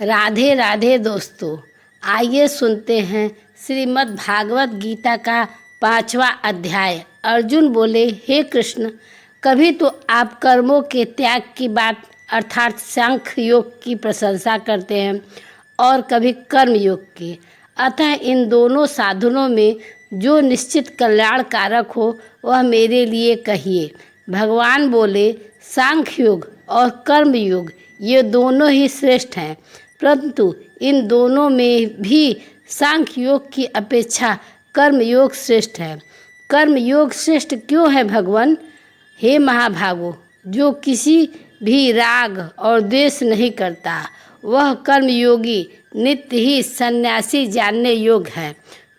राधे राधे दोस्तों, आइए सुनते हैं श्रीमद् भागवत गीता का 5वां अध्याय। अर्जुन बोले, हे कृष्ण, कभी तो आप कर्मों के त्याग की बात अर्थात सांख्य योग की प्रशंसा करते हैं और कभी कर्म योग की। अतः इन दोनों साधनों में जो निश्चित कल्याणकारक हो वह मेरे लिए कहिए। भगवान बोले, सांख्य योग और कर्म योग ये दोनों ही श्रेष्ठ हैं, परंतु इन दोनों में भी सांख्य योग की अपेक्षा कर्म योग श्रेष्ठ है। कर्म योग श्रेष्ठ क्यों है भगवान? हे महाभागो, जो किसी भी राग और द्वेष नहीं करता वह कर्म योगी नित्य ही सन्यासी जानने योग्य है,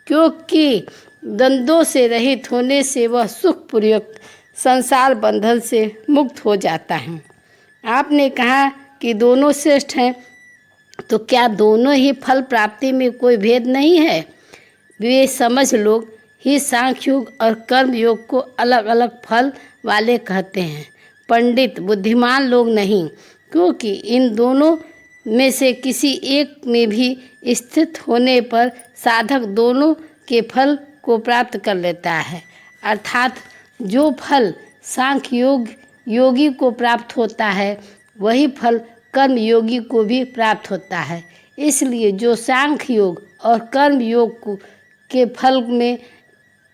क्योंकि द्वंद्वों से रहित होने से वह सुखपूर्वक संसार बंधन से मुक्त हो जाता है। आपने कहा कि दोनों श्रेष्ठ हैं, तो क्या दोनों ही फल प्राप्ति में कोई भेद नहीं है? वे समझ लोग ही सांख्य योग और कर्म योग को अलग अलग फल वाले कहते हैं, पंडित बुद्धिमान लोग नहीं, क्योंकि इन दोनों में से किसी एक में भी स्थित होने पर साधक दोनों के फल को प्राप्त कर लेता है। अर्थात जो फल सांख्य योग योगी को प्राप्त होता है वही फल कर्म योगी को भी प्राप्त होता है। इसलिए जो सांख्य योग और कर्म योग के फल में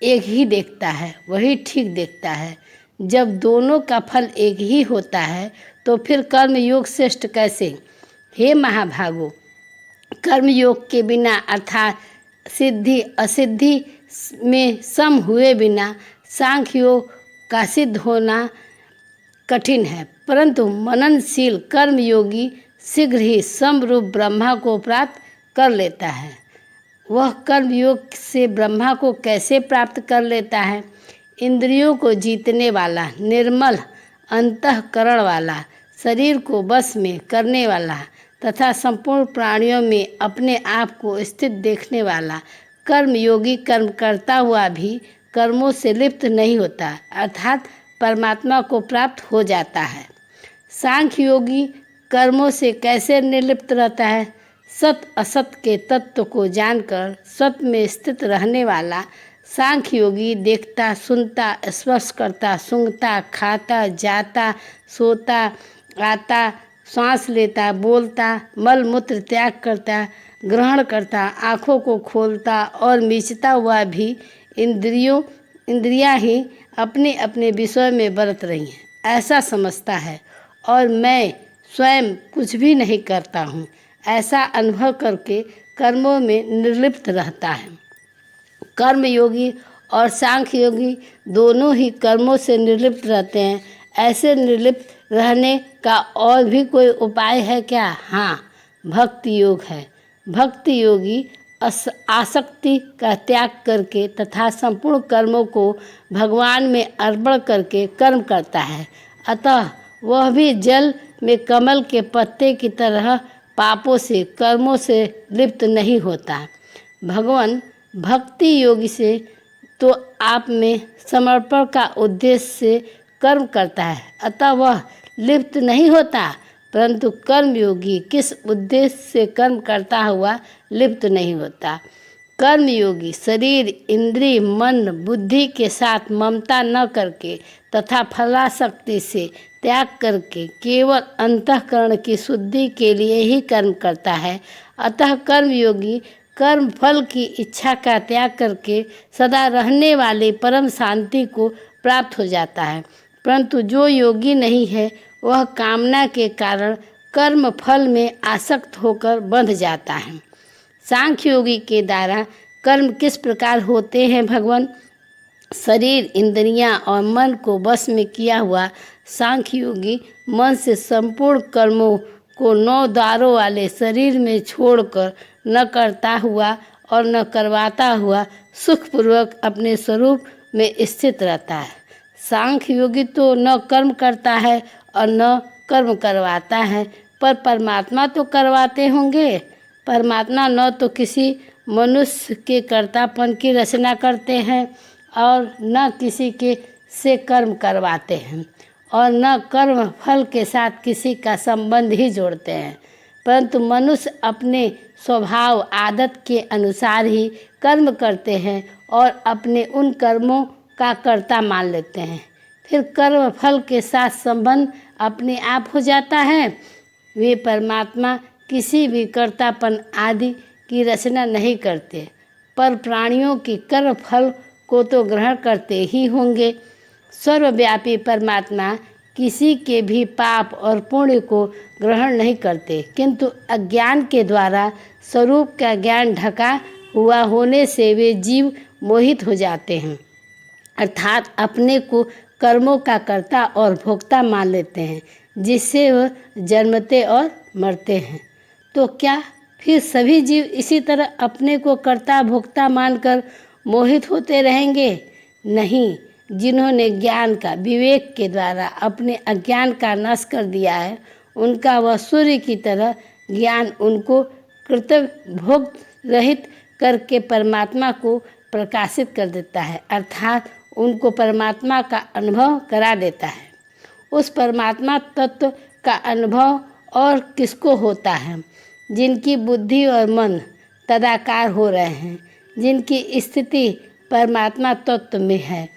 एक ही देखता है वही ठीक देखता है। जब दोनों का फल एक ही होता है तो फिर कर्म योग श्रेष्ठ कैसे? हे महाभागो, कर्म योग के बिना अर्थात सिद्धि असिद्धि में सम हुए बिना सांख्य योग का सिद्ध होना कठिन है, परंतु मननशील कर्म योगी शीघ्र ही समरूप ब्रह्मा को प्राप्त कर लेता है। वह कर्म योग से ब्रह्मा को कैसे प्राप्त कर लेता है? इंद्रियों को जीतने वाला, निर्मल अंतःकरण वाला, शरीर को बस में करने वाला तथा संपूर्ण प्राणियों में अपने आप को स्थित देखने वाला कर्म योगी कर्म करता हुआ भी कर्मों से लिप्त नहीं होता, अर्थात परमात्मा को प्राप्त हो जाता है। सांख्य योगी कर्मों से कैसे निर्लिप्त रहता है? सत असत के तत्व को जानकर सत में स्थित रहने वाला सांख्य योगी देखता, सुनता, स्पर्श करता, सूंघता, खाता, जाता, सोता, आता, सांस लेता, बोलता, मल मूत्र त्याग करता, ग्रहण करता, आँखों को खोलता और मीचता हुआ भी इंद्रियां ही अपने अपने विषय में बरत रही हैं ऐसा समझता है और मैं स्वयं कुछ भी नहीं करता हूँ ऐसा अनुभव करके कर्मों में निर्लिप्त रहता है। कर्म योगी और सांख्य योगी दोनों ही कर्मों से निर्लिप्त रहते हैं। ऐसे निर्लिप्त रहने का और भी कोई उपाय है क्या? हाँ, भक्ति योग है। भक्ति योगी आसक्ति का त्याग करके तथा संपूर्ण कर्मों को भगवान में अर्पण करके कर्म करता है। अतः वह भी जल में कमल के पत्ते की तरह पापों से कर्मों से लिप्त नहीं होता। भगवान भक्ति योगी से तो आप में समर्पण का उद्देश्य से कर्म करता है, अतः वह लिप्त नहीं होता, परंतु कर्म योगी किस उद्देश्य से कर्म करता हुआ लिप्त नहीं होता। कर्म योगी शरीर, इंद्रिय, मन, बुद्धि के साथ ममता न करके तथा फलासक्ति से त्याग करके केवल अंतःकरण की शुद्धि के लिए ही कर्म करता है। अतः कर्म योगी कर्म फल की इच्छा का त्याग करके सदा रहने वाली परम शांति को प्राप्त हो जाता है, परंतु जो योगी नहीं है वह कामना के कारण कर्म फल में आसक्त होकर बंध जाता है। सांख्य योगी के द्वारा कर्म किस प्रकार होते हैं भगवान? शरीर, इंद्रियां और मन को बस में किया हुआ सांख्य योगी मन से संपूर्ण कर्मों को 9 द्वारों वाले शरीर में छोड़कर न करता हुआ और न करवाता हुआ सुखपूर्वक अपने स्वरूप में स्थित रहता है। सांख्य योगी तो न कर्म करता है और न कर्म करवाता है, पर परमात्मा तो करवाते होंगे। परमात्मा न तो किसी मनुष्य के कर्तापन की रचना करते हैं और न किसी के से कर्म करवाते हैं और न कर्म फल के साथ किसी का संबंध ही जोड़ते हैं। परंतु मनुष्य अपने स्वभाव आदत के अनुसार ही कर्म करते हैं और अपने उन कर्मों का कर्ता मान लेते हैं। फिर कर्म फल के साथ संबंध अपने आप हो जाता है। वे परमात्मा किसी भी कर्तापन आदि की रचना नहीं करते, पर प्राणियों की कर्म फल को तो ग्रहण करते ही होंगे। सर्वव्यापी परमात्मा किसी के भी पाप और पुण्य को ग्रहण नहीं करते, किंतु अज्ञान के द्वारा स्वरूप का ज्ञान ढका हुआ होने से वे जीव मोहित हो जाते हैं, अर्थात अपने को कर्मों का कर्ता और भोक्ता मान लेते हैं, जिससे वह जन्मते और मरते हैं। तो क्या फिर सभी जीव इसी तरह अपने को कर्ता भोक्ता मानकर मोहित होते रहेंगे? नहीं, जिन्होंने ज्ञान का विवेक के द्वारा अपने अज्ञान का नाश कर दिया है, उनका वह सूर्य की तरह ज्ञान उनको कर्तव्य भोग रहित करके परमात्मा को प्रकाशित कर देता है, अर्थात उनको परमात्मा का अनुभव करा देता है। उस परमात्मा तत्व का अनुभव और किसको होता है? जिनकी बुद्धि और मन तदाकार हो रहे हैं, जिनकी स्थिति परमात्मा तत्व में है।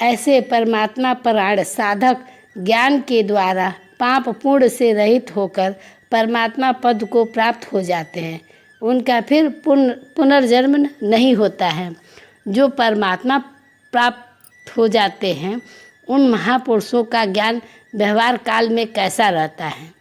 ऐसे परमात्मा परायण साधक ज्ञान के द्वारा पाप पुण्य से रहित होकर परमात्मा पद को प्राप्त हो जाते हैं। उनका फिर पुनर्जन्म नहीं होता है। जो परमात्मा प्राप्त हो जाते हैं, उन महापुरुषों का ज्ञान व्यवहार काल में कैसा रहता है?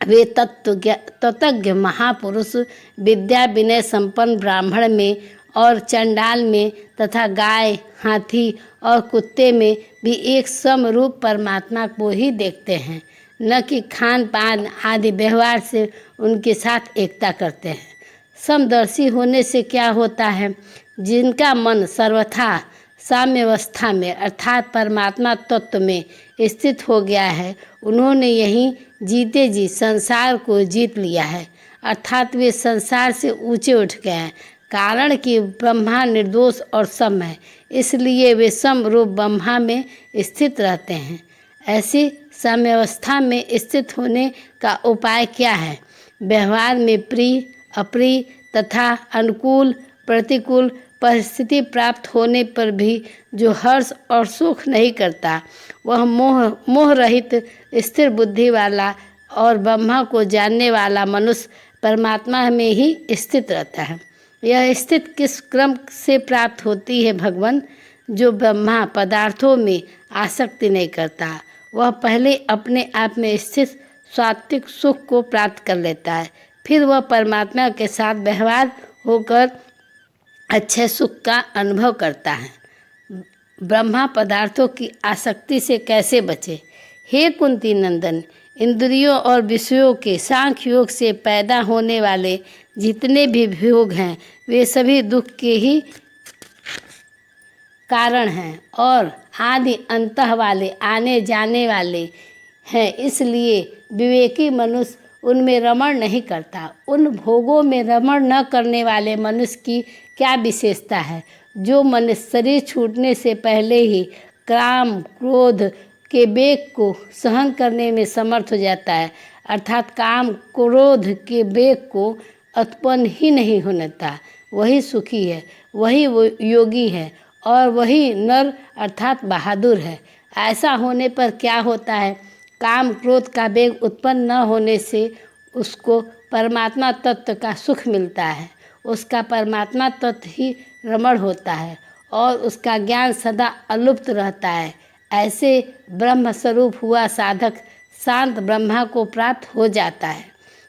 वे तत्वज्ञ महापुरुष विद्या विनय संपन्न ब्राह्मण में और चंडाल में तथा गाय, हाथी और कुत्ते में भी एक समरूप परमात्मा को ही देखते हैं, न कि खान पान आदि व्यवहार से उनके साथ एकता करते हैं। समदर्शी होने से क्या होता है? जिनका मन सर्वथा साम्यावस्था में अर्थात परमात्मा तत्व में स्थित हो गया है, उन्होंने यहीं जीते जी संसार को जीत लिया है, अर्थात वे संसार से ऊंचे उठ गए हैं। कारण कि ब्रह्मा निर्दोष और सम है, इसलिए वे समरूप ब्रह्मा में स्थित रहते हैं। ऐसी साम्यावस्था में स्थित होने का उपाय क्या है? व्यवहार में प्रिय अप्रिय तथा अनुकूल प्रतिकूल परिस्थिति प्राप्त होने पर भी जो हर्ष और सुख नहीं करता, वह मोह रहित स्थिर बुद्धि वाला और ब्रह्मा को जानने वाला मनुष्य परमात्मा में ही स्थित रहता है। यह स्थिति किस क्रम से प्राप्त होती है भगवान? जो ब्रह्मा पदार्थों में आसक्ति नहीं करता, वह पहले अपने आप में स्थित सात्विक सुख को प्राप्त कर लेता है, फिर वह परमात्मा के साथ व्यवहार होकर अच्छे सुख का अनुभव करता है। ब्रह्मा पदार्थों की आसक्ति से कैसे बचे? हे कुंती नंदन, इंद्रियों और विषयों के सांख्य योग से पैदा होने वाले जितने भी भोग हैं, वे सभी दुख के ही कारण हैं और आदि अंतः वाले आने जाने वाले हैं। इसलिए विवेकी मनुष्य उनमें रमण नहीं करता। उन भोगों में रमण न करने वाले मनुष्य की क्या विशेषता है? जो मनुष्य शरीर छूटने से पहले ही काम क्रोध के वेग को सहन करने में समर्थ हो जाता है, अर्थात काम क्रोध के वेग को उत्पन्न ही नहीं होने देता, वही सुखी है, वही वो योगी है और वही नर अर्थात बहादुर है। ऐसा होने पर क्या होता है? काम क्रोध का वेग उत्पन्न न होने से उसको परमात्मा तत्व का सुख मिलता है, उसका परमात्मा तत्व ही रमण होता है और उसका ज्ञान सदा अलुप्त रहता है। ऐसे ब्रह्म स्वरूप हुआ साधक शांत ब्रह्मा को प्राप्त हो जाता है।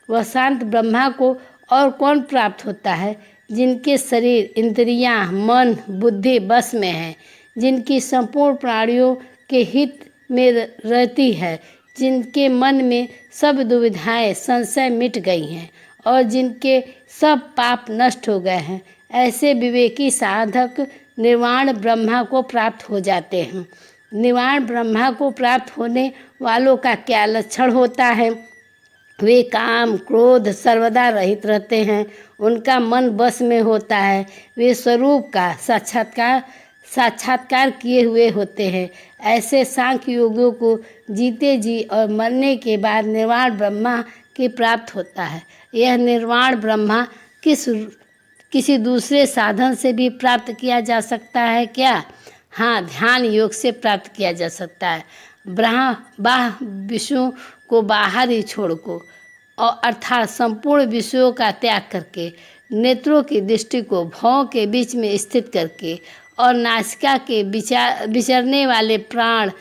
वह शांत ब्रह्मा को और कौन प्राप्त होता है? जिनके शरीर इंद्रियां मन बुद्धि बस में है, जिनकी संपूर्ण प्राणियों के हित में रहती है, जिनके मन में सब दुविधाएं संशय मिट गई हैं और जिनके सब पाप नष्ट हो गए हैं, ऐसे विवेकी साधक निर्वाण ब्रह्मा को प्राप्त हो जाते हैं। निर्वाण ब्रह्मा को प्राप्त होने वालों का क्या लक्षण होता है? वे काम क्रोध सर्वदा रहित रहते हैं, उनका मन बस में होता है, वे स्वरूप का साक्षात्कार किए हुए होते हैं। ऐसे सांख्य योगियों को जीते जी और मरने के बाद निर्वाण ब्रह्मा की प्राप्त होता है। यह निर्वाण ब्रह्मा किसी दूसरे साधन से भी प्राप्त किया जा सकता है क्या? हाँ, ध्यान योग से प्राप्त किया जा सकता है। बाह्य विषयों को बाहर ही छोड़ को और अर्थात संपूर्ण विषयों का त्याग करके, नेत्रों की दृष्टि को भौं के बीच में स्थित करके और नासिका के विचरने वाले प्राण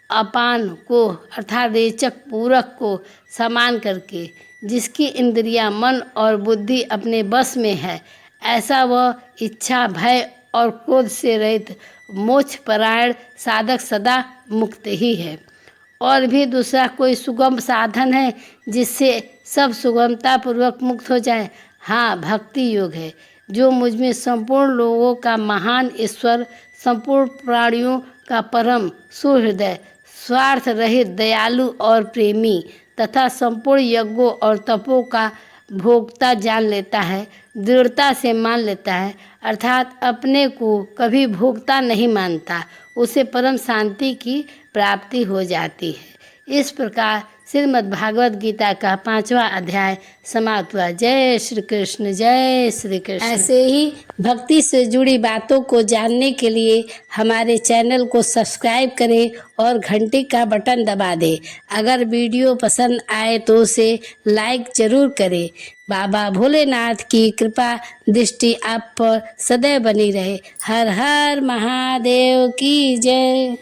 अपान को अर्थात रेचक पूरक को समान करके, जिसकी इंद्रियां, मन और बुद्धि अपने बस में है, ऐसा वह इच्छा, भय और क्रोध से रहित मोक्ष परायण साधक सदा मुक्त ही है। और भी दूसरा कोई सुगम साधन है जिससे सब सुगमता पूर्वक मुक्त हो जाए? हाँ, भक्ति योग है, जो मुझमें संपूर्ण लोगों का महान ईश्वर, संपूर्ण प्राणियों का परम सुहृदय, स्वार्थ रहित, दयालु और प्रेमी तथा संपूर्ण यज्ञों और तपों का भोक्ता जान लेता है, दृढ़ता से मान लेता है, अर्थात अपने को कभी भोक्ता नहीं मानता, उसे परम शांति की प्राप्ति हो जाती है। इस प्रकार श्रीमद् भागवत गीता का 5वां अध्याय समाप्त हुआ। जय श्री कृष्ण, जय श्री कृष्ण। ऐसे ही भक्ति से जुड़ी बातों को जानने के लिए हमारे चैनल को सब्सक्राइब करें और घंटी का बटन दबा दें। अगर वीडियो पसंद आए तो उसे लाइक जरूर करें। बाबा भोलेनाथ की कृपा दृष्टि आप पर सदैव बनी रहे। हर हर महादेव की जय।